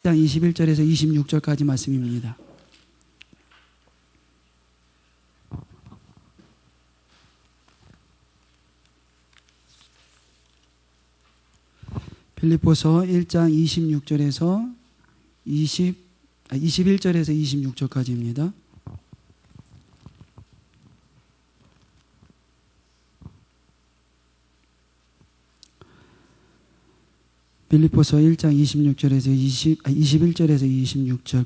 21절에서 26절까지 말씀입니다. 빌립보서 1장 26절에서 21절에서 26절까지입니다. 빌립보서 1장 26절에서 21절에서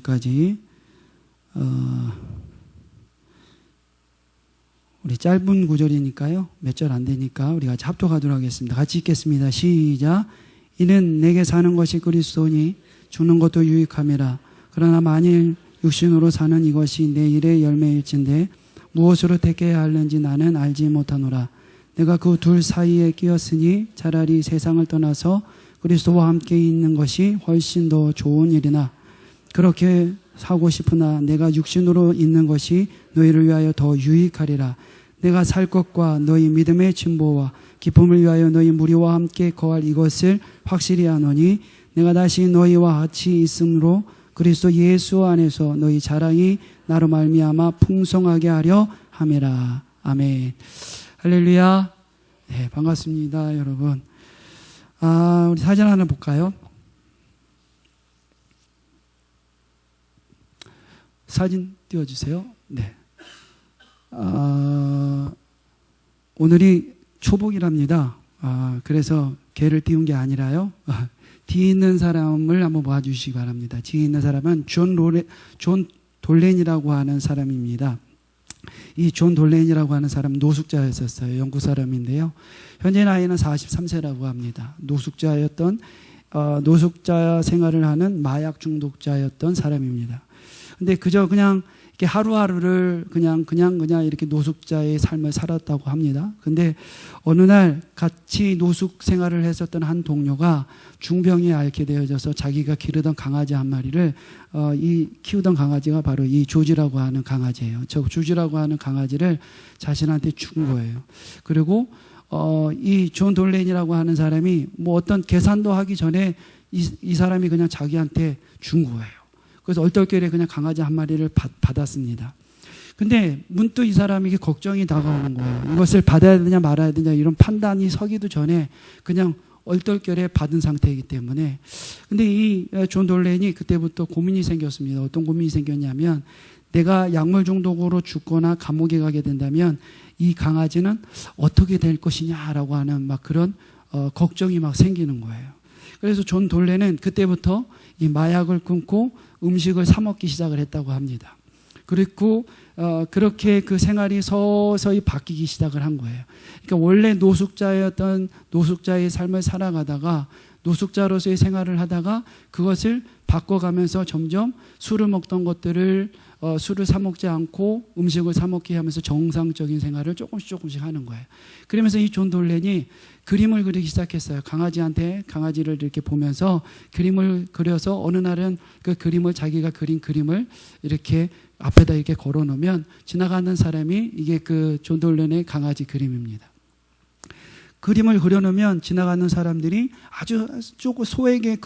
26절까지 우리 짧은 구절이니까요. 몇 절 안 되니까 우리 같이 합독하도록 하겠습니다. 같이 읽겠습니다. 시작. 이는 내게 사는 것이 그리스도니 죽는 것도 유익함이라. 그러나 만일 육신으로 사는 이것이 내 일의 열매일진데 무엇으로 택해야 하는지 나는 알지 못하노라. 내가 그 둘 사이에 끼었으니 차라리 세상을 떠나서 그리스도와 함께 있는 것이 훨씬 더 좋은 일이나 그렇게 사고 싶으나 내가 육신으로 있는 것이 너희를 위하여 더 유익하리라. 내가 살 것과 너희 믿음의 진보와 기쁨을 위하여 너희 무리와 함께 거할 이것을 확실히 아노니 내가 다시 너희와 같이 있으므로 그리스도 예수 안에서 너희 자랑이 나로 말미암아 풍성하게 하려 함이라. 아멘. 할렐루야. 네, 반갑습니다, 여러분. 우리 사진 하나 볼까요? 사진 띄워주세요. 네. 오늘이 초복이랍니다. 그래서 개를 띄운 게 아니라요. 뒤에 있는 사람을 한번 봐주시기 바랍니다. 뒤에 있는 사람은 존 돌렌이라고 하는 사람입니다. 이 존 돌렌이라고 하는 사람은 노숙자였었어요. 영국 사람인데요. 현재 나이는 43세라고 합니다. 노숙자였던 노숙자 생활을 하는 마약 중독자였던 사람입니다. 근데 그저 그냥 이렇게 하루하루를 그냥 이렇게 노숙자의 삶을 살았다고 합니다. 근데 어느 날 같이 노숙 생활을 했었던 한 동료가 중병에 앓게 되어져서 자기가 기르던 강아지 한 마리를 이 키우던 강아지가 바로 이 조지라고 하는 강아지예요. 저 조지라고 하는 강아지를 자신한테 준 거예요. 그리고 이 존 돌렌이라고 하는 사람이 뭐 어떤 계산도 하기 전에 이 사람이 그냥 자기한테 준 거예요. 그래서 얼떨결에 그냥 강아지 한 마리를 받았습니다. 근데 문득 이 사람에게 걱정이 다가오는 거예요. 이것을 받아야 되냐 말아야 되냐 이런 판단이 서기도 전에 그냥 얼떨결에 받은 상태이기 때문에. 근데 이 존 돌렌이 그때부터 고민이 생겼습니다. 어떤 고민이 생겼냐면 내가 약물 중독으로 죽거나 감옥에 가게 된다면 이 강아지는 어떻게 될 것이냐라고 하는 막 그런 걱정이 막 생기는 거예요. 그래서 존 돌렌은 그때부터 이 마약을 끊고 음식을 사 먹기 시작을 했다고 합니다. 그리고 그렇게 그 생활이 서서히 바뀌기 시작을 한 거예요. 그러니까 원래 노숙자였던 노숙자의 삶을 살아가다가 노숙자로서의 생활을 하다가 그것을 바꿔가면서 점점 술을 먹던 것들을 술을 사 먹지 않고 음식을 사 먹게 하면서 정상적인 생활을 조금씩 하는 거예요. 그러면서 이 존 돌렌이 그림을 그리기 시작했어요. 강아지를 이렇게 보면서 그림을 그려서 어느 날은 그 그림을 자기가 그린 그림을 이렇게 앞에다 이렇게 걸어 놓으면 지나가는 사람이 이게 그 존 돌렌의 강아지 그림입니다. 그림을 그려놓으면 지나가는 사람들이 아주 조금 소액의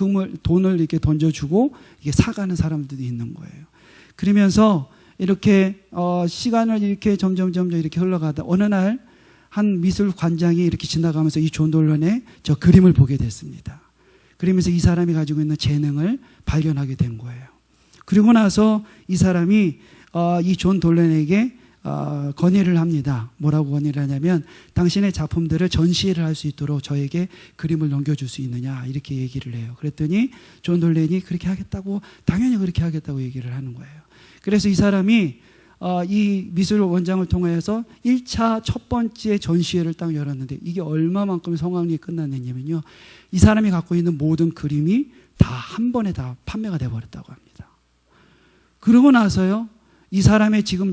돈을 이렇게 던져주고 이게 사가는 사람들이 있는 거예요. 그러면서 이렇게 시간을 이렇게 점점 이렇게 흘러가다 어느 날 한 미술 관장이 이렇게 지나가면서 이 존 돌렌의 저 그림을 보게 됐습니다. 그러면서 이 사람이 가지고 있는 재능을 발견하게 된 거예요. 그리고 나서 이 사람이 이 존 돌렌에게 건의를 합니다. 뭐라고 건의를 하냐면 당신의 작품들을 전시회를 할 수 있도록 저에게 그림을 넘겨줄 수 있느냐 이렇게 얘기를 해요. 그랬더니 존 돌렌이 그렇게 하겠다고 당연히 그렇게 하겠다고 얘기를 하는 거예요. 그래서 이 사람이 이 미술 원장을 통해서 1차 첫 번째 전시회를 딱 열었는데 이게 얼마만큼 성황리에 끝났느냐면요. 이 사람이 갖고 있는 모든 그림이 다 한 번에 다 판매가 돼버렸다고 합니다. 그러고 나서요. 이 사람의 지금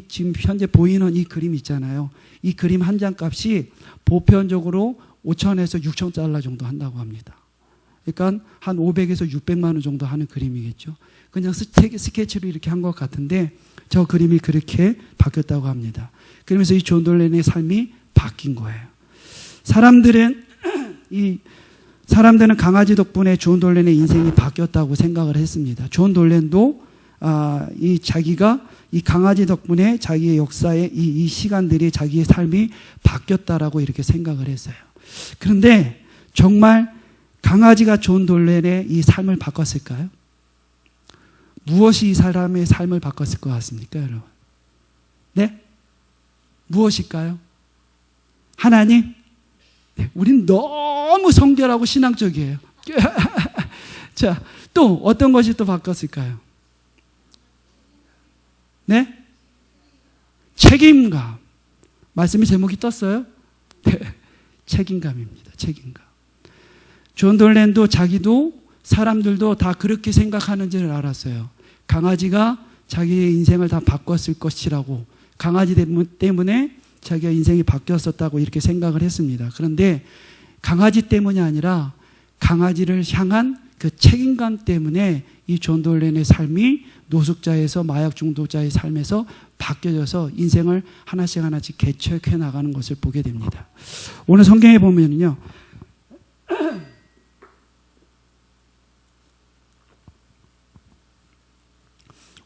지금 현재 보이는 이 그림 있잖아요. 이 그림 한 장 값이 보편적으로 5천에서 6천 달러 정도 한다고 합니다. 그러니까 한 500에서 600만 원 정도 하는 그림이겠죠. 그냥 스케치로 이렇게 한 것 같은데 저 그림이 그렇게 바뀌었다고 합니다. 그러면서 이 존 돌렌의 삶이 바뀐 거예요. 사람들은 사람들은 강아지 덕분에 존 돌렌의 인생이 바뀌었다고 생각을 했습니다. 존 돌렌도 이 자기가 이 강아지 덕분에 자기의 역사의 이 시간들이 자기의 삶이 바뀌었다라고 이렇게 생각을 했어요. 그런데 정말 강아지가 존 돌렌의 이 삶을 바꿨을까요? 무엇이 이 사람의 삶을 바꿨을 것 같습니까, 여러분? 네? 무엇일까요? 하나님? 네, 우린 너무 성결하고 신앙적이에요. 자, 또 어떤 것이 또 바꿨을까요? 네? 책임감. 말씀의 제목이 떴어요? 네. 책임감입니다. 책임감. 존 돌렌도 자기도 사람들도 다 그렇게 생각하는 줄 알았어요. 강아지가 자기의 인생을 다 바꿨을 것이라고, 강아지 때문에 자기의 인생이 바뀌었었다고 이렇게 생각을 했습니다. 그런데 강아지 때문이 아니라 강아지를 향한 그 책임감 때문에 이 존 돌렌의 삶이 노숙자에서 마약 중독자의 삶에서 바뀌어져서 인생을 하나씩 하나씩 개척해 나가는 것을 보게 됩니다. 오늘 성경에 보면요,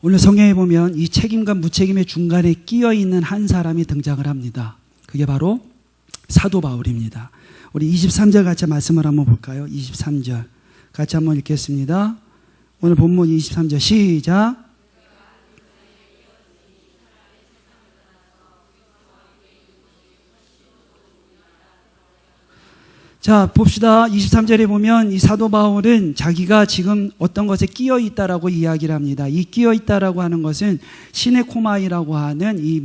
오늘 성경에 보면 이 책임과 무책임의 중간에 끼어 있는 한 사람이 등장을 합니다. 그게 바로 사도 바울입니다. 우리 23절 같이 말씀을 한번 볼까요? 23절 같이 한번 읽겠습니다. 오늘 본문 23절 시작. 자, 봅시다. 23절에 보면 이 사도 바울은 자기가 지금 어떤 것에 끼어 있다라고 이야기를 합니다. 이 끼어 있다라고 하는 것은 시네코마이라고 하는 이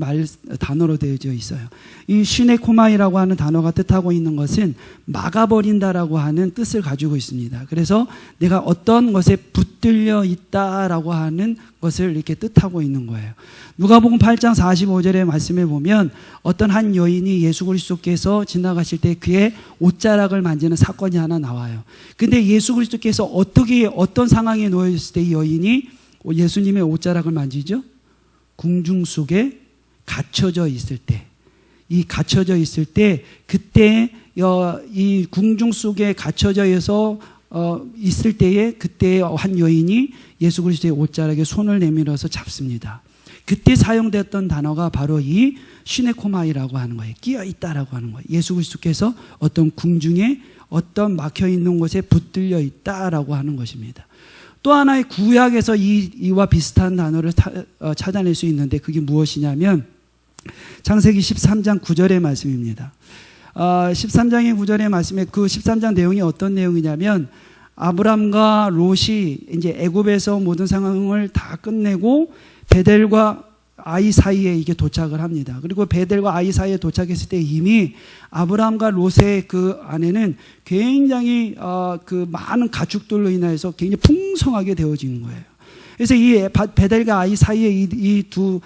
단어로 되어져 있어요. 이 시네코마이라고 하는 단어가 뜻하고 있는 것은 막아버린다라고 하는 뜻을 가지고 있습니다. 그래서 내가 어떤 것에 붙들려 있다라고 하는 것을 이렇게 뜻하고 있는 거예요. 누가복음 8장 45절의 말씀에 보면 어떤 한 여인이 예수 그리스도께서 지나가실 때 그의 옷자락을 만지는 사건이 하나 나와요. 근데 예수 그리스도께서 어떤 상황에 놓여 있을 때 이 여인이 예수님의 옷자락을 만지죠? 궁중 속에 갇혀져 있을 때, 이 갇혀져 있을 때, 그때 이 궁중 속에 갇혀져 있을 때에 그때 한 여인이 예수 그리스도의 옷자락에 손을 내밀어서 잡습니다. 그때 사용됐던 단어가 바로 이 시네코마이라고 하는 거예요. 끼어 있다라고 하는 거예요. 예수 그리스도께서 어떤 궁중에 어떤 막혀 있는 곳에 붙들려 있다라고 하는 것입니다. 또 하나의 구약에서 이와 비슷한 단어를 찾아낼 수 있는데 그게 무엇이냐면 창세기 13장 9절의 말씀입니다. 13장의 9절의 말씀에 그 13장 내용이 어떤 내용이냐면 아브람과 롯이 이제 애굽에서 모든 상황을 다 끝내고 베델과 아이 사이에 이게 도착을 합니다. 그리고 베델과 아이 사이에 도착했을 때 이미 아브람과 롯의 그 안에는 굉장히 그 많은 가축들로 인해서 굉장히 풍성하게 되어지는 거예요. 그래서 이 베델과 아이 사이에 이 두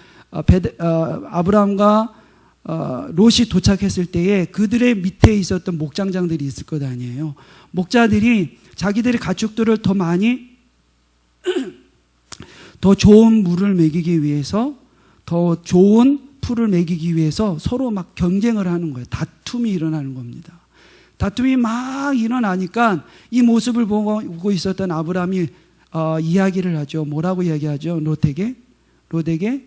아브람과 롯이 도착했을 때에 그들의 밑에 있었던 목장장들이 있을 것 아니에요. 목자들이 자기들의 가축들을 더 많이 더 좋은 물을 먹이기 위해서, 더 좋은 풀을 먹이기 위해서 서로 막 경쟁을 하는 거예요. 다툼이 일어나는 겁니다. 다툼이 막 일어나니까 이 모습을 보고 있었던 아브람이 이야기를 하죠. 뭐라고 이야기하죠? 롯에게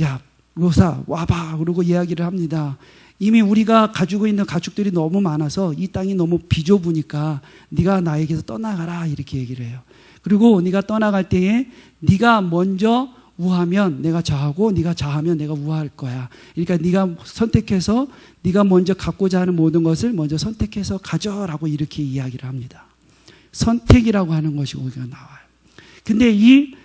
야 롯아 와봐 그러고 이야기를 합니다. 이미 우리가 가지고 있는 가축들이 너무 많아서 이 땅이 너무 비좁으니까 네가 나에게서 떠나가라 이렇게 얘기를 해요. 그리고 네가 떠나갈 때에 네가 먼저 우하면 내가 좌하고 네가 좌하면 내가 우할 거야. 그러니까 네가 선택해서 네가 먼저 갖고자 하는 모든 것을 먼저 선택해서 가져라고 이렇게 이야기를 합니다. 선택이라고 하는 것이 거기가 나와요. 근데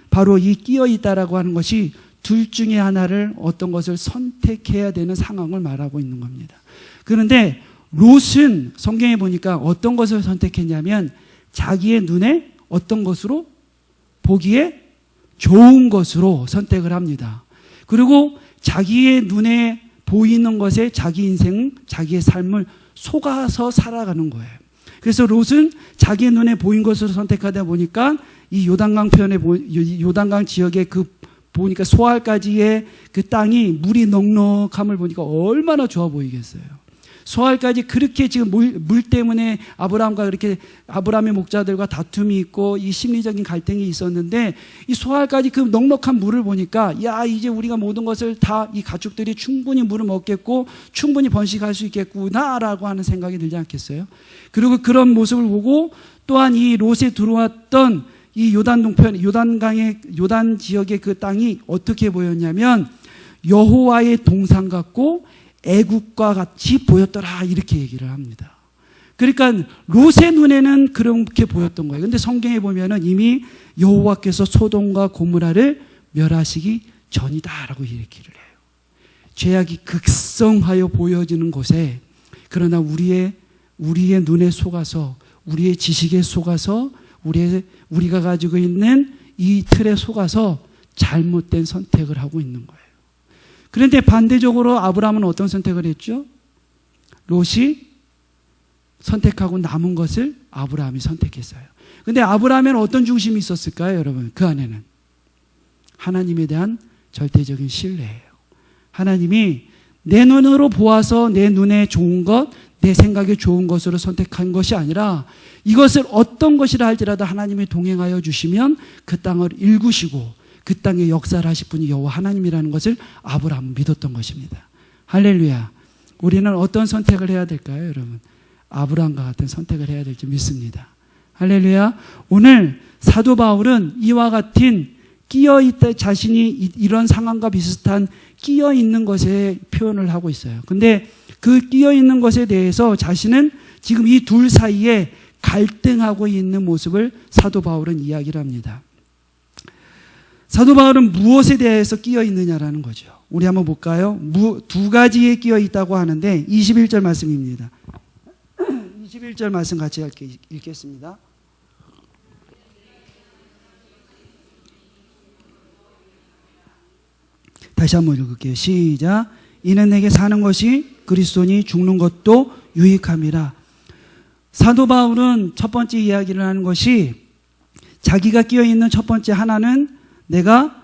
바로 이 끼어 있다라고 하는 것이 둘 중에 하나를 어떤 것을 선택해야 되는 상황을 말하고 있는 겁니다. 그런데 롯은 성경에 보니까 어떤 것을 선택했냐면 자기의 눈에 어떤 것으로 보기에 좋은 것으로 선택을 합니다. 그리고 자기의 눈에 보이는 것에 자기 인생, 자기의 삶을 속아서 살아가는 거예요. 그래서 롯은 자기의 눈에 보인 것으로 선택하다 보니까 이 요단강 지역의 보니까 소알까지의 그 땅이 물이 넉넉함을 보니까 얼마나 좋아 보이겠어요. 소알까지 그렇게 지금 물 때문에 아브라함과 그렇게 아브라함의 목자들과 다툼이 있고 이 심리적인 갈등이 있었는데 이 소알까지 그 넉넉한 물을 보니까 야 이제 우리가 모든 것을 다 이 가축들이 충분히 물을 먹겠고 충분히 번식할 수 있겠구나라고 하는 생각이 들지 않겠어요? 그리고 그런 모습을 보고 또한 이 롯에 들어왔던 이 요단 동편 요단 지역의 그 땅이 어떻게 보였냐면 여호와의 동산 같고 애국과 같이 보였더라 이렇게 얘기를 합니다. 그러니까 롯의 눈에는 그렇게 보였던 거예요. 근데 성경에 보면은 이미 여호와께서 소돔과 고모라를 멸하시기 전이다라고 얘기를 해요. 죄악이 극성하여 보여지는 곳에 그러나 우리의 눈에 속아서 우리의 지식에 속아서 우리가 가지고 있는 이 틀에 속아서 잘못된 선택을 하고 있는 거예요. 그런데 반대적으로 아브라함은 어떤 선택을 했죠? 롯이 선택하고 남은 것을 아브라함이 선택했어요. 그런데 아브라함에는 어떤 중심이 있었을까요, 여러분? 그 안에는 하나님에 대한 절대적인 신뢰예요. 하나님이 내 눈으로 보아서 내 눈에 좋은 것, 내 생각에 좋은 것으로 선택한 것이 아니라 이것을 어떤 것이라 할지라도 하나님이 동행하여 주시면 그 땅을 일구시고 그 땅에 역사를 하실 분이 여호와 하나님이라는 것을 아브라함은 믿었던 것입니다. 할렐루야. 우리는 어떤 선택을 해야 될까요, 여러분? 아브라함과 같은 선택을 해야 될지 믿습니다. 할렐루야. 오늘 사도 바울은 이와 같은 끼어있다 자신이 이런 상황과 비슷한 끼어있는 것에 표현을 하고 있어요. 근데 그 끼어있는 것에 대해서 자신은 지금 이 둘 사이에 갈등하고 있는 모습을 사도 바울은 이야기를 합니다. 사도 바울은 무엇에 대해서 끼어 있느냐라는 거죠. 우리 한번 볼까요? 두 가지에 끼어 있다고 하는데 21절 말씀입니다. 21절 말씀 같이 읽겠습니다. 다시 한번 읽을게요. 시작. 이는 내게 사는 것이 그리스도니 죽는 것도 유익함이라. 사도 바울은 첫 번째 이야기를 하는 것이 자기가 끼어 있는 첫 번째 하나는 내가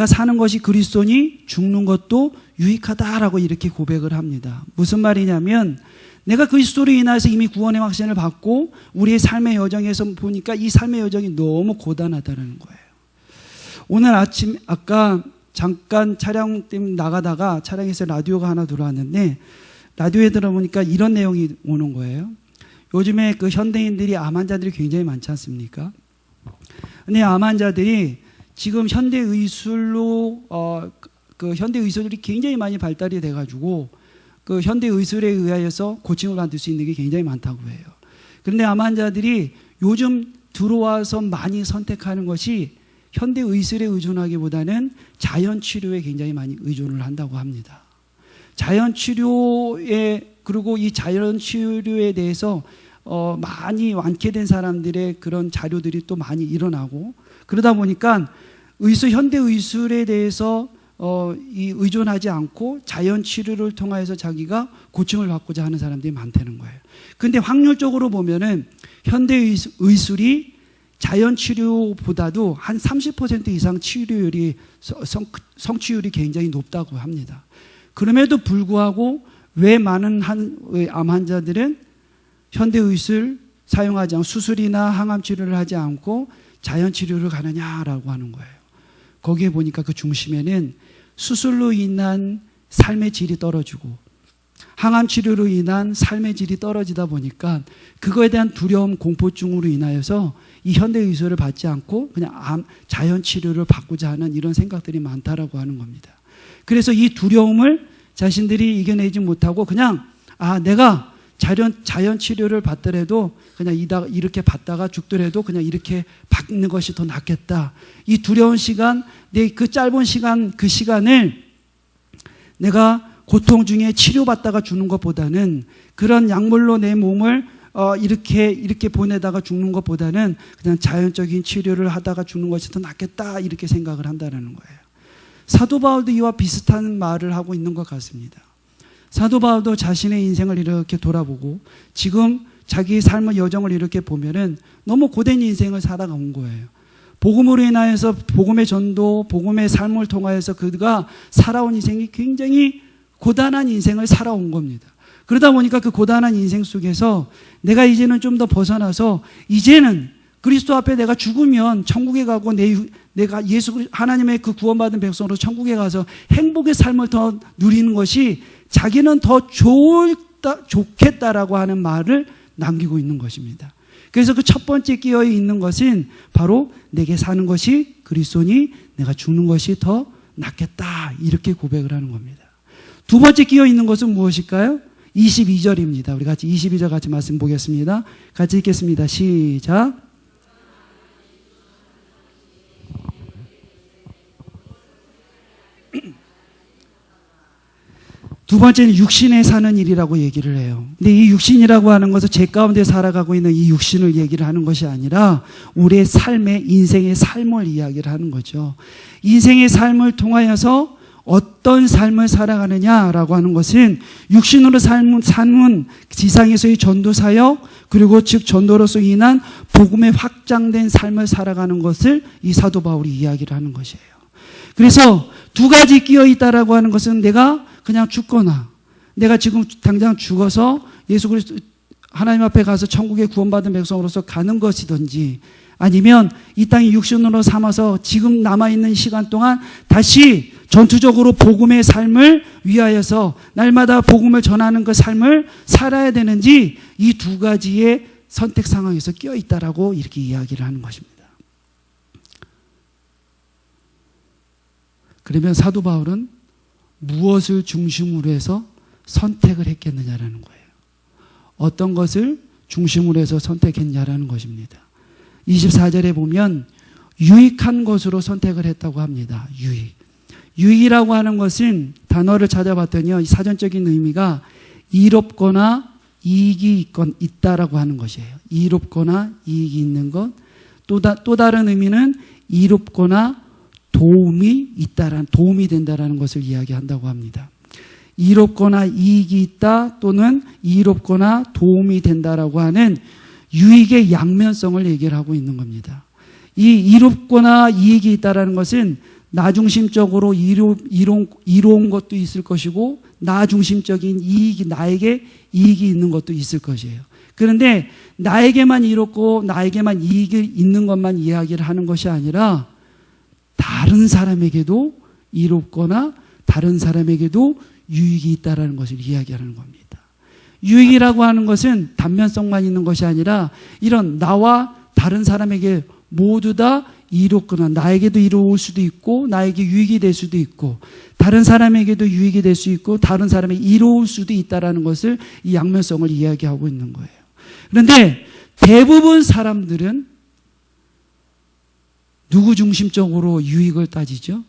사는 것이 그리스도니 죽는 것도 유익하다라고 이렇게 고백을 합니다. 무슨 말이냐면 내가 그리스도로 인해서 이미 구원의 확신을 받고 우리의 삶의 여정에서 보니까 이 삶의 여정이 너무 고단하다는 거예요. 오늘 아침 아까 잠깐 촬영 때문에 나가다가 차량에서 라디오가 하나 들어왔는데 라디오에 들어보니까 이런 내용이 오는 거예요. 요즘에 그 현대인들이 암 환자들이 굉장히 많지 않습니까? 근데 암 환자들이 지금 현대의술로 그 현대의술이 굉장히 많이 발달이 돼가지고 그 현대의술에 의하여서 고침을 받을 수 있는 게 굉장히 많다고 해요. 그런데 암 환자들이 요즘 들어와서 많이 선택하는 것이 현대의술에 의존하기보다는 자연치료에 굉장히 많이 의존을 한다고 합니다. 자연치료에 그리고 이 자연치료에 대해서 많이 완쾌된 사람들의 그런 자료들이 또 많이 일어나고 그러다 보니까 현대의술에 대해서 의존하지 않고 자연치료를 통해서 자기가 고침을 받고자 하는 사람들이 많다는 거예요. 근데 확률적으로 보면은 현대의술이 자연치료보다도 한 30% 이상 치료율이 성취율이 굉장히 높다고 합니다. 그럼에도 불구하고 왜 많은 암 환자들은 현대의술 사용하지 않고 수술이나 항암치료를 하지 않고 자연치료를 가느냐라고 하는 거예요. 거기에 보니까 그 중심에는 수술로 인한 삶의 질이 떨어지고 항암치료로 인한 삶의 질이 떨어지다 보니까 그거에 대한 두려움, 공포증으로 인하여서 이 현대의술을 받지 않고 그냥 자연치료를 받고자 하는 이런 생각들이 많다라고 하는 겁니다. 그래서 이 두려움을 자신들이 이겨내지 못하고 그냥 내가 자연치료를 받더라도 그냥 이렇게 받다가 죽더라도 그냥 이렇게 받는 것이 더 낫겠다. 이 두려운 시간, 그 짧은 시간, 그 시간을 내가 고통 중에 치료받다가 죽는 것보다는 그런 약물로 내 몸을 이렇게 보내다가 죽는 것보다는 그냥 자연적인 치료를 하다가 죽는 것이 더 낫겠다 이렇게 생각을 한다는 거예요. 사도 바울도 이와 비슷한 말을 하고 있는 것 같습니다. 사도 바울도 자신의 인생을 이렇게 돌아보고 지금 자기 삶의 여정을 이렇게 보면은 너무 고된 인생을 살아온 거예요. 복음으로 인하여서 복음의 전도, 복음의 삶을 통하여서 그가 살아온 인생이 굉장히 고단한 인생을 살아온 겁니다. 그러다 보니까 그 고단한 인생 속에서 내가 이제는 좀 더 벗어나서 이제는 그리스도 앞에 내가 죽으면 천국에 가고 내가 하나님의 그 구원받은 백성으로 천국에 가서 행복의 삶을 더 누리는 것이 자기는 더 좋겠다라고 하는 말을 남기고 있는 것입니다. 그래서 그 첫 번째 끼어 있는 것은 바로 내게 사는 것이 그리스도니 내가 죽는 것이 더 낫겠다, 이렇게 고백을 하는 겁니다. 두 번째 끼어 있는 것은 무엇일까요? 22절입니다. 우리 같이 22절 같이 말씀 보겠습니다. 같이 읽겠습니다. 시작. 두 번째는 육신에 사는 일이라고 얘기를 해요. 근데 이 육신이라고 하는 것은 제 가운데 살아가고 있는 이 육신을 얘기를 하는 것이 아니라 우리의 삶의, 인생의 삶을 이야기를 하는 거죠. 인생의 삶을 통하여서 어떤 삶을 살아가느냐라고 하는 것은 육신으로 사는 지상에서의 전도 사역, 그리고 즉 전도로서 인한 복음의 확장된 삶을 살아가는 것을 이 사도 바울이 이야기를 하는 것이에요. 그래서 두 가지 끼어 있다라고 하는 것은 내가 그냥 죽거나 내가 지금 당장 죽어서 예수 그리스도 하나님 앞에 가서 천국에 구원받은 백성으로서 가는 것이든지, 아니면 이 땅의 육신으로 삼아서 지금 남아있는 시간 동안 다시 전투적으로 복음의 삶을 위하여서 날마다 복음을 전하는 그 삶을 살아야 되는지, 이 두 가지의 선택 상황에서 끼어 있다라고 이렇게 이야기를 하는 것입니다. 그러면 사도 바울은 무엇을 중심으로 해서 선택을 했겠느냐라는 거예요. 어떤 것을 중심으로 해서 선택했냐라는 것입니다. 24절에 보면 유익한 것으로 선택을 했다고 합니다. 유익이라고 하는 것은 단어를 찾아봤더니 사전적인 의미가 이롭거나 이익이 있다라고 하는 것이에요. 이롭거나 이익이 있는 것. 또 다른 의미는 이롭거나 도움이 된다라는 것을 이야기한다고 합니다. 이롭거나 이익이 있다, 또는 이롭거나 도움이 된다라고 하는 유익의 양면성을 얘기를 하고 있는 겁니다. 이 이롭거나 이익이 있다라는 것은 나 중심적으로 이로운 것도 있을 것이고, 나 중심적인 나에게 이익이 있는 것도 있을 것이에요. 그런데 나에게만 이롭고 나에게만 이익이 있는 것만 이야기를 하는 것이 아니라 다른 사람에게도 이롭거나 다른 사람에게도 유익이 있다라는 것을 이야기하는 겁니다. 유익이라고 하는 것은 단면성만 있는 것이 아니라 이런 나와 다른 사람에게 모두 다 이롭거나 나에게도 이로울 수도 있고, 나에게 유익이 될 수도 있고, 다른 사람에게도 유익이 될 수 있고, 다른 사람에게 이로울 수도 있다라는 것을, 이 양면성을 이야기하고 있는 거예요. 그런데 대부분 사람들은 누구 중심적으로 유익을 따지죠?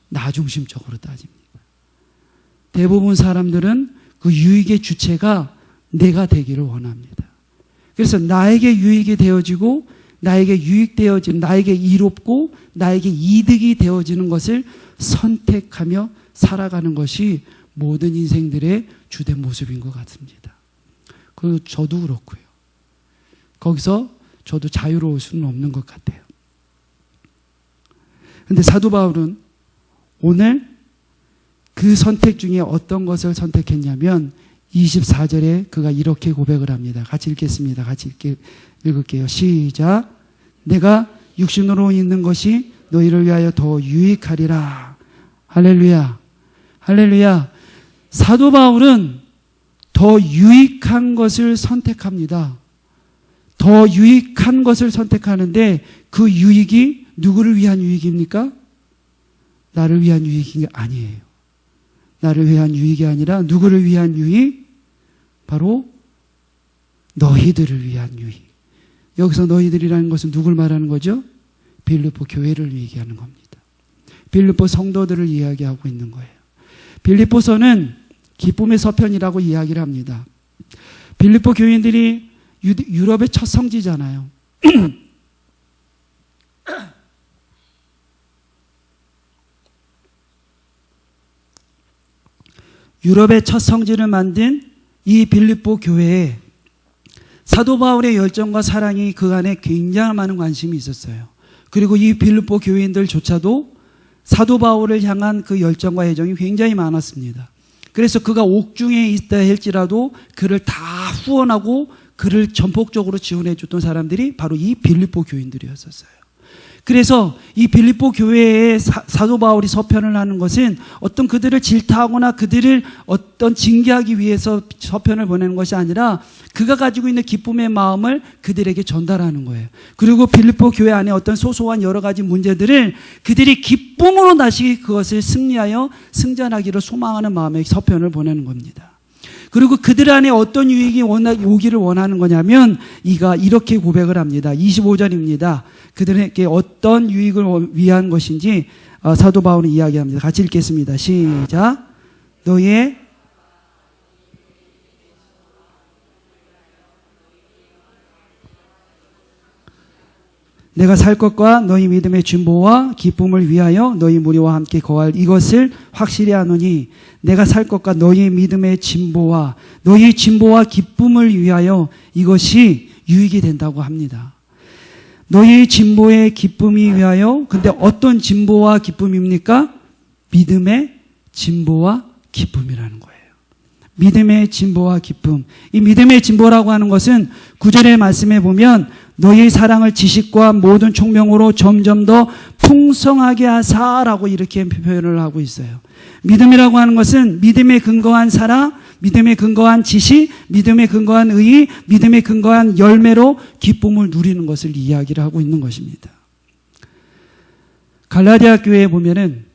나 중심적으로 따집니다. 대부분 사람들은 그 유익의 주체가 내가 되기를 원합니다. 그래서 나에게 유익이 되어지고, 나에게 유익되어지는, 나에게 이롭고 나에게 이득이 되어지는 것을 선택하며 살아가는 것이 모든 인생들의 주된 모습인 것 같습니다. 그리고 저도 그렇고요. 거기서 저도 자유로울 수는 없는 것 같아요. 그런데 사도 바울은 오늘 그 선택 중에 어떤 것을 선택했냐면 24절에 그가 이렇게 고백을 합니다. 같이 읽겠습니다. 같이 읽을게요. 시작. 내가 육신으로 있는 것이 너희를 위하여 더 유익하리라. 할렐루야. 할렐루야. 사도 바울은 더 유익한 것을 선택합니다. 더 유익한 것을 선택하는데 그 유익이 누구를 위한 유익입니까? 나를 위한 유익이 아니에요. 나를 위한 유익이 아니라 누구를 위한 유익? 바로 너희들을 위한 유익. 여기서 너희들이라는 것은 누굴 말하는 거죠? 빌립보 교회를 얘기하는 겁니다. 빌립보 성도들을 이야기하고 있는 거예요. 빌립보서는 기쁨의 서편이라고 이야기를 합니다. 빌립보 교인들이 유럽의 첫 성지잖아요. 유럽의 첫 성지를 만든 이 빌립보 교회에 사도 바울의 열정과 사랑이 그 안에 굉장히 많은 관심이 있었어요. 그리고 이 빌립보 교인들조차도 사도 바울을 향한 그 열정과 애정이 굉장히 많았습니다. 그래서 그가 옥중에 있다 할지라도 그를 다 후원하고 그를 전폭적으로 지원해 줬던 사람들이 바로 이 빌립보 교인들이었었어요. 그래서 이 빌립보 교회에 사도 바울이 서편을 하는 것은 어떤 그들을 질타하거나 그들을 어떤 징계하기 위해서 서편을 보내는 것이 아니라 그가 가지고 있는 기쁨의 마음을 그들에게 전달하는 거예요. 그리고 빌립보 교회 안에 어떤 소소한 여러 가지 문제들을 그들이 기쁨으로 다시 그것을 승리하여 승전하기를 소망하는 마음에 서편을 보내는 겁니다. 그리고 그들 안에 어떤 유익이 오기를 원하는 거냐면 이가 이렇게 고백을 합니다. 25절입니다. 그들에게 어떤 유익을 위한 것인지 사도 바울은 이야기합니다. 같이 읽겠습니다. 시작. 너희의 내가 살 것과 너희 믿음의 진보와 기쁨을 위하여 너희 무리와 함께 거할 이것을 확실히 아노니 내가 살 것과 너희 믿음의 진보와 너희 진보와 기쁨을 위하여 이것이 유익이 된다고 합니다. 너희 진보의 기쁨이 위하여 근데 어떤 진보와 기쁨입니까? 믿음의 진보와 기쁨이라는 거예요. 믿음의 진보와 기쁨. 이 믿음의 진보라고 하는 것은 9절의 말씀에 보면 너희의 사랑을 지식과 모든 총명으로 점점 더 풍성하게 하사라고 이렇게 표현을 하고 있어요. 믿음이라고 하는 것은 믿음에 근거한 사랑, 믿음에 근거한 지식, 믿음에 근거한 의의, 믿음에 근거한 열매로 기쁨을 누리는 것을 이야기를 하고 있는 것입니다. 갈라디아 교회에 보면은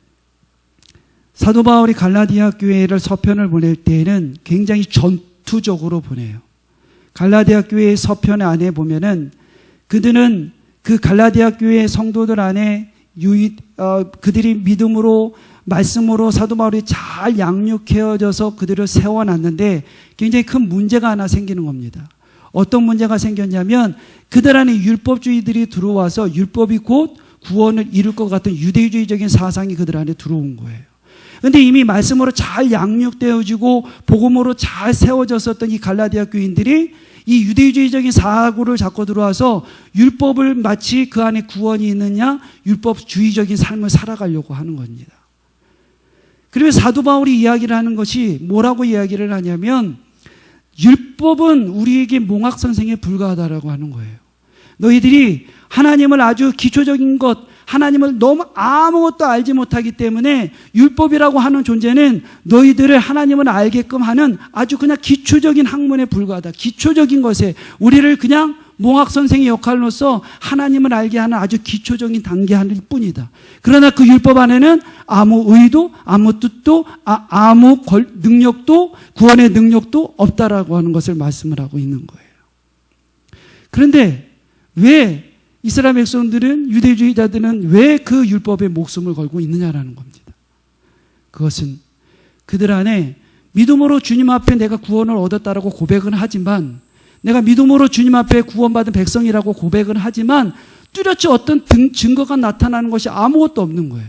사도 바울이 갈라디아 교회를 서편을 보낼 때에는 굉장히 전투적으로 보내요. 갈라디아 교회의 서편 안에 보면은 그들은 그 갈라디아 교회 성도들 안에 그들이 믿음으로 말씀으로 사도 바울이 잘 양육해져서 그들을 세워놨는데 굉장히 큰 문제가 하나 생기는 겁니다. 어떤 문제가 생겼냐면 그들 안에 율법주의들이 들어와서 율법이 곧 구원을 이룰 것 같은 유대주의적인 사상이 그들 안에 들어온 거예요. 그런데 이미 말씀으로 잘 양육되어지고 복음으로 잘 세워졌었던 이 갈라디아 교인들이 이 유대주의적인 사고를 잡고 들어와서 율법을 마치 그 안에 구원이 있느냐 율법주의적인 삶을 살아가려고 하는 겁니다. 그리고 사도 바울이 이야기를 하는 것이 뭐라고 이야기를 하냐면 율법은 우리에게 몽학선생에 불과하다라고 하는 거예요. 너희들이 하나님을 아주 기초적인 것 하나님을 너무 아무것도 알지 못하기 때문에 율법이라고 하는 존재는 너희들을 하나님을 알게끔 하는 아주 그냥 기초적인 학문에 불과하다. 기초적인 것에 우리를 그냥 몽학선생의 역할로서 하나님을 알게 하는 아주 기초적인 단계일 뿐이다. 그러나 그 율법 안에는 아무 의도, 아무 뜻도, 아무 능력도, 구원의 능력도 없다라고 하는 것을 말씀을 하고 있는 거예요. 그런데 왜 이스라엘 백성들은 유대주의자들은 왜 그 율법에 목숨을 걸고 있느냐라는 겁니다. 그것은 그들 안에 믿음으로 주님 앞에 내가 구원을 얻었다라고 고백은 하지만 내가 믿음으로 주님 앞에 구원받은 백성이라고 고백은 하지만 뚜렷이 어떤 증거가 나타나는 것이 아무것도 없는 거예요.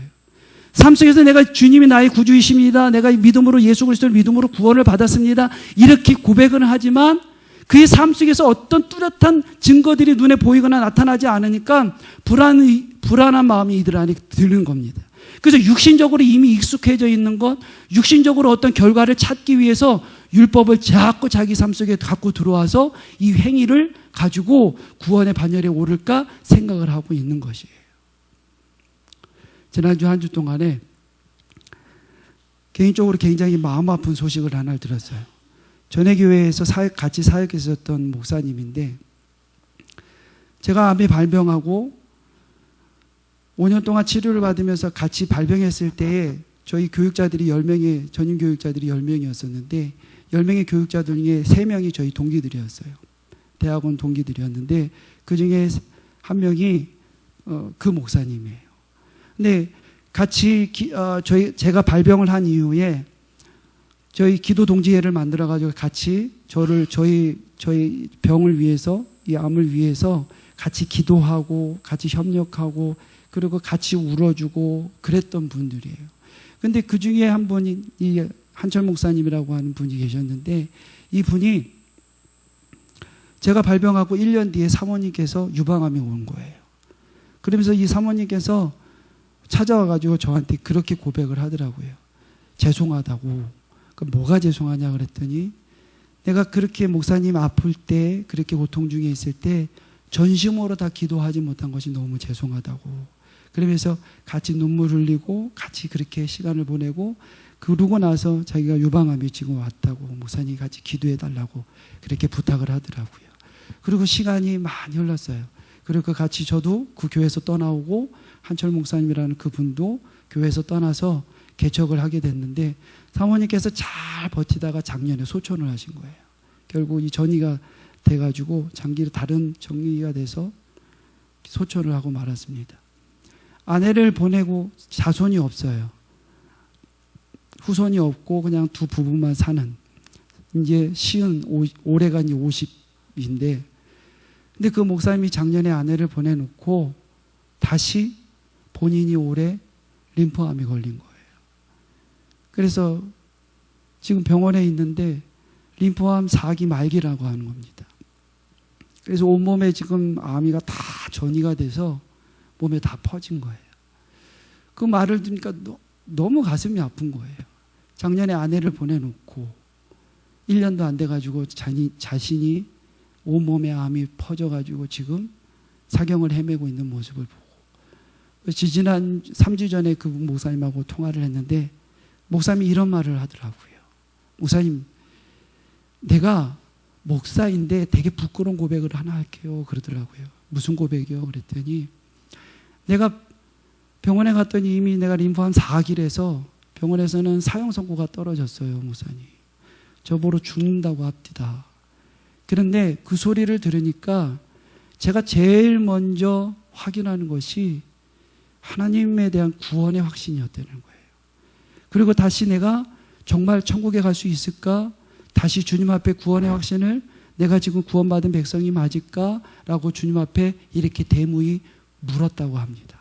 삶 속에서 내가 주님이 나의 구주이십니다. 내가 믿음으로 예수 그리스도를 믿음으로 구원을 받았습니다. 이렇게 고백은 하지만 그의 삶 속에서 어떤 뚜렷한 증거들이 눈에 보이거나 나타나지 않으니까 불안한 마음이 이들 안에 드는 겁니다. 그래서 육신적으로 이미 익숙해져 있는 것, 육신적으로 어떤 결과를 찾기 위해서 율법을 자꾸 자기 삶 속에 갖고 들어와서 이 행위를 가지고 구원의 반열에 오를까 생각을 하고 있는 것이에요. 지난주 한 주 동안에 개인적으로 굉장히 마음 아픈 소식을 하나 들었어요. 전에 교회에서 같이 사역했었던 목사님인데 제가 암이 발병하고 5년 동안 치료를 받으면서 같이 발병했을 때에 저희 교육자들이 10명의 전임 교육자들이 10명이었었는데 10명의 교육자들 중에 3명이 저희 동기들이었어요. 대학원 동기들이었는데 그중에 한 명이 그 목사님이에요. 근데 같이 제가 발병을 한 이후에 저희 기도 동지회를 만들어 가지고 같이 저희 병을 위해서 이 암을 위해서 같이 기도하고 같이 협력하고 그리고 같이 울어주고 그랬던 분들이에요. 근데 그 중에 한 분이 이 한철 목사님이라고 하는 분이 계셨는데 이 분이 제가 발병하고 1년 뒤에 사모님께서 유방암이 온 거예요. 그러면서 이 사모님께서 찾아와 가지고 저한테 그렇게 고백을 하더라고요. 죄송하다고. 뭐가 죄송하냐 그랬더니 내가 그렇게 목사님 아플 때 그렇게 고통 중에 있을 때 전심으로 다 기도하지 못한 것이 너무 죄송하다고. 그러면서 같이 눈물 흘리고 같이 그렇게 시간을 보내고 그러고 나서 자기가 유방암이 지금 왔다고 목사님이 같이 기도해 달라고 그렇게 부탁을 하더라고요. 그리고 시간이 많이 흘렀어요. 그리고 같이 저도 그 교회에서 떠나오고 한철 목사님이라는 그분도 교회에서 떠나서 개척을 하게 됐는데 사모님께서 잘 버티다가 작년에 소천을 하신 거예요. 결국 이 전이가 돼가지고 장기로 다른 정리가 돼서 소천을 하고 말았습니다. 아내를 보내고 자손이 없어요. 후손이 없고 그냥 두 부부만 사는 이제 올해가 이제 50인데 근데 그 목사님이 작년에 아내를 보내놓고 다시 본인이 올해 림프암이 걸린 거예요. 그래서 지금 병원에 있는데 림프암 4기 말기라고 하는 겁니다. 그래서 온몸에 지금 암이가 다 전이가 돼서 몸에 다 퍼진 거예요. 그 말을 들으니까 너무 가슴이 아픈 거예요. 작년에 아내를 보내놓고 1년도 안 돼가지고 자신이 온몸에 암이 퍼져가지고 지금 사경을 헤매고 있는 모습을 보고 지난 3주 전에 그 목사님하고 통화를 했는데 목사님이 이런 말을 하더라고요. 목사님, 내가 목사인데 되게 부끄러운 고백을 하나 할게요. 그러더라고요. 무슨 고백이요? 그랬더니 내가 병원에 갔더니 이미 내가 림프암 4기라서 병원에서는 사형 선고가 떨어졌어요. 목사님. 저보러 죽는다고 합니다. 그런데 그 소리를 들으니까 제가 제일 먼저 확인하는 것이 하나님에 대한 구원의 확신이었다는 거예요. 그리고 다시 내가 정말 천국에 갈 수 있을까? 다시 주님 앞에 구원의 확신을 내가 지금 구원받은 백성이 맞을까? 라고 주님 앞에 이렇게 대무히 물었다고 합니다.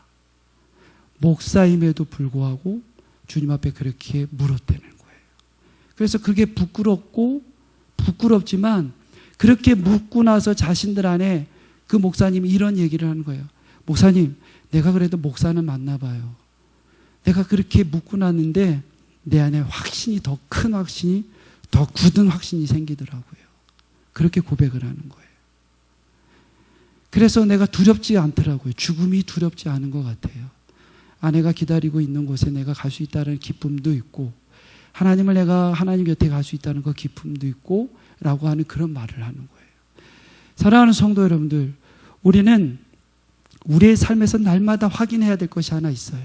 목사임에도 불구하고 주님 앞에 그렇게 물었다는 거예요. 그래서 그게 부끄럽지만 그렇게 묻고 나서 자신들 안에 그 목사님이 이런 얘기를 하는 거예요. 목사님, 내가 그래도 목사는 맞나 봐요. 내가 그렇게 묻고 났는데 내 안에 확신이 더 큰 확신이 더 굳은 확신이 생기더라고요. 그렇게 고백을 하는 거예요. 그래서 내가 두렵지 않더라고요. 죽음이 두렵지 않은 것 같아요. 아내가 기다리고 있는 곳에 내가 갈 수 있다는 기쁨도 있고 내가 하나님 곁에 갈 수 있다는 그 기쁨도 있고 라고 하는 그런 말을 하는 거예요. 사랑하는 성도 여러분들, 우리는 우리의 삶에서 날마다 확인해야 될 것이 하나 있어요.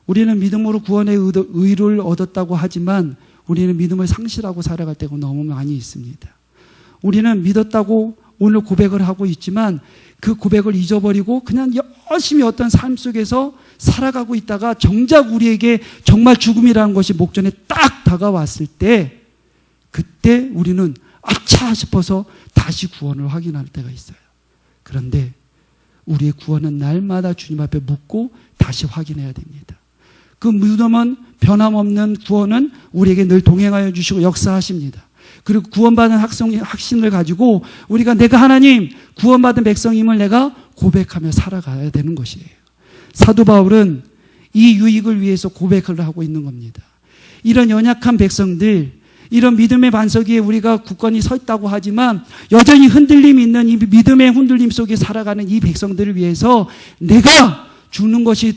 우리는 믿음으로 구원의 의를 얻었다고 하지만 우리는 믿음을 상실하고 살아갈 때가 너무 많이 있습니다. 우리는 믿었다고 오늘 고백을 하고 있지만 그 고백을 잊어버리고 그냥 열심히 어떤 삶 속에서 살아가고 있다가 정작 우리에게 정말 죽음이라는 것이 목전에 딱 다가왔을 때 그때 우리는 아차 싶어서 다시 구원을 확인할 때가 있어요. 그런데 우리의 구원은 날마다 주님 앞에 묻고 다시 확인해야 됩니다. 그 믿음은 변함없는 구원은 우리에게 늘 동행하여 주시고 역사하십니다. 그리고 구원받은 확신을 가지고 우리가 내가 하나님 구원받은 백성임을 내가 고백하며 살아가야 되는 것이에요. 사도 바울은 이 유익을 위해서 고백을 하고 있는 겁니다. 이런 연약한 백성들, 이런 믿음의 반석 위에 우리가 굳건히 서 있다고 하지만 여전히 흔들림이 있는 이 믿음의 흔들림 속에 살아가는 이 백성들을 위해서 내가 죽는 것이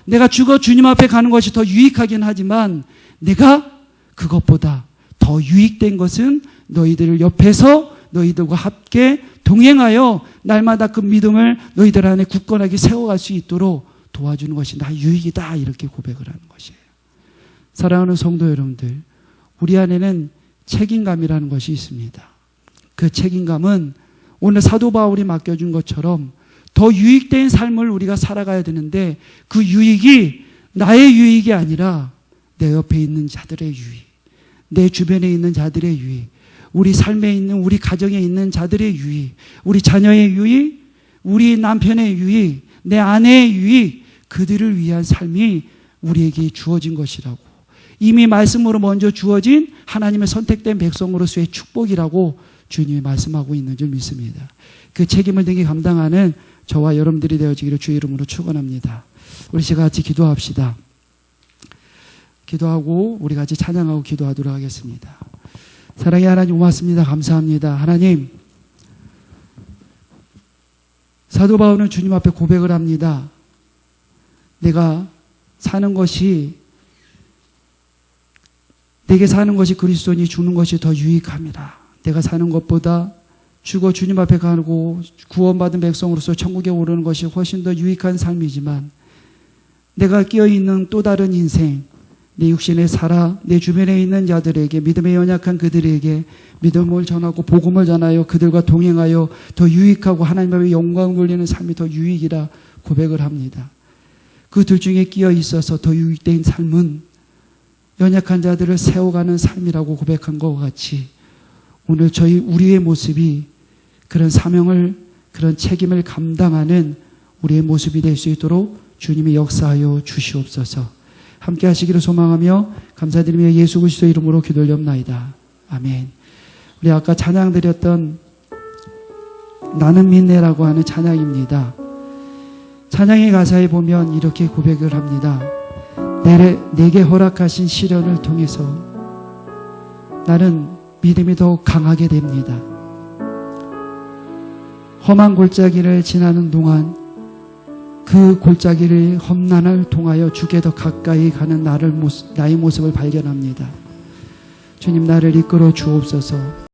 내가 죽어 주님 앞에 가는 것이 더 유익하긴 하지만 내가 그것보다 더 유익된 것은 너희들 옆에서 너희들과 함께 동행하여 날마다 그 믿음을 너희들 안에 굳건하게 세워갈 수 있도록 도와주는 것이 나 유익이다, 이렇게 고백을 하는 것이에요. 사랑하는 성도 여러분들, 우리 안에는 책임감이라는 것이 있습니다. 그 책임감은 오늘 사도 바울이 맡겨준 것처럼 더 유익된 삶을 우리가 살아가야 되는데 그 유익이 나의 유익이 아니라 내 옆에 있는 자들의 유익, 내 주변에 있는 자들의 유익, 우리 삶에 있는 우리 가정에 있는 자들의 유익, 우리 자녀의 유익, 우리 남편의 유익, 내 아내의 유익, 그들을 위한 삶이 우리에게 주어진 것이라고, 이미 말씀으로 먼저 주어진 하나님의 선택된 백성으로서의 축복이라고 주님이 말씀하고 있는 줄 믿습니다. 그 책임을 등에 감당하는 저와 여러분들이 되어지기를 주의 이름으로 축원합니다. 우리 같이 기도합시다. 기도하고 우리 같이 찬양하고 기도하도록 하겠습니다. 사랑의 하나님 고맙습니다. 감사합니다. 하나님, 사도 바울은 주님 앞에 고백을 합니다. 내가 사는 것이, 내게 사는 것이 그리스도니 죽는 것이 더 유익합니다. 내가 사는 것보다 죽어 주님 앞에 가고 구원받은 백성으로서 천국에 오르는 것이 훨씬 더 유익한 삶이지만, 내가 끼어있는 또 다른 인생, 내 육신에 살아 내 주변에 있는 자들에게, 믿음에 연약한 그들에게 믿음을 전하고 복음을 전하여 그들과 동행하여 더 유익하고 하나님 앞에 영광을 돌리는 삶이 더 유익이라 고백을 합니다. 그 둘 중에 끼어 있어서 더 유익된 삶은 연약한 자들을 세워가는 삶이라고 고백한 것과 같이, 오늘 우리의 모습이 그런 사명을, 그런 책임을 감당하는 우리의 모습이 될 수 있도록 주님이 역사하여 주시옵소서. 함께 하시기를 소망하며 감사드리며 예수 그리스도 이름으로 기도드리옵나이다. 아멘. 우리 아까 찬양 드렸던 나는 믿네라고 하는 찬양입니다. 찬양의 가사에 보면 이렇게 고백을 합니다. 내게 허락하신 시련을 통해서 나는 믿음이 더욱 강하게 됩니다. 험한 골짜기를 지나는 동안 그 골짜기를 험난을 통하여 주께 더 가까이 가는 나의 모습을 발견합니다. 주님, 나를 이끌어 주옵소서.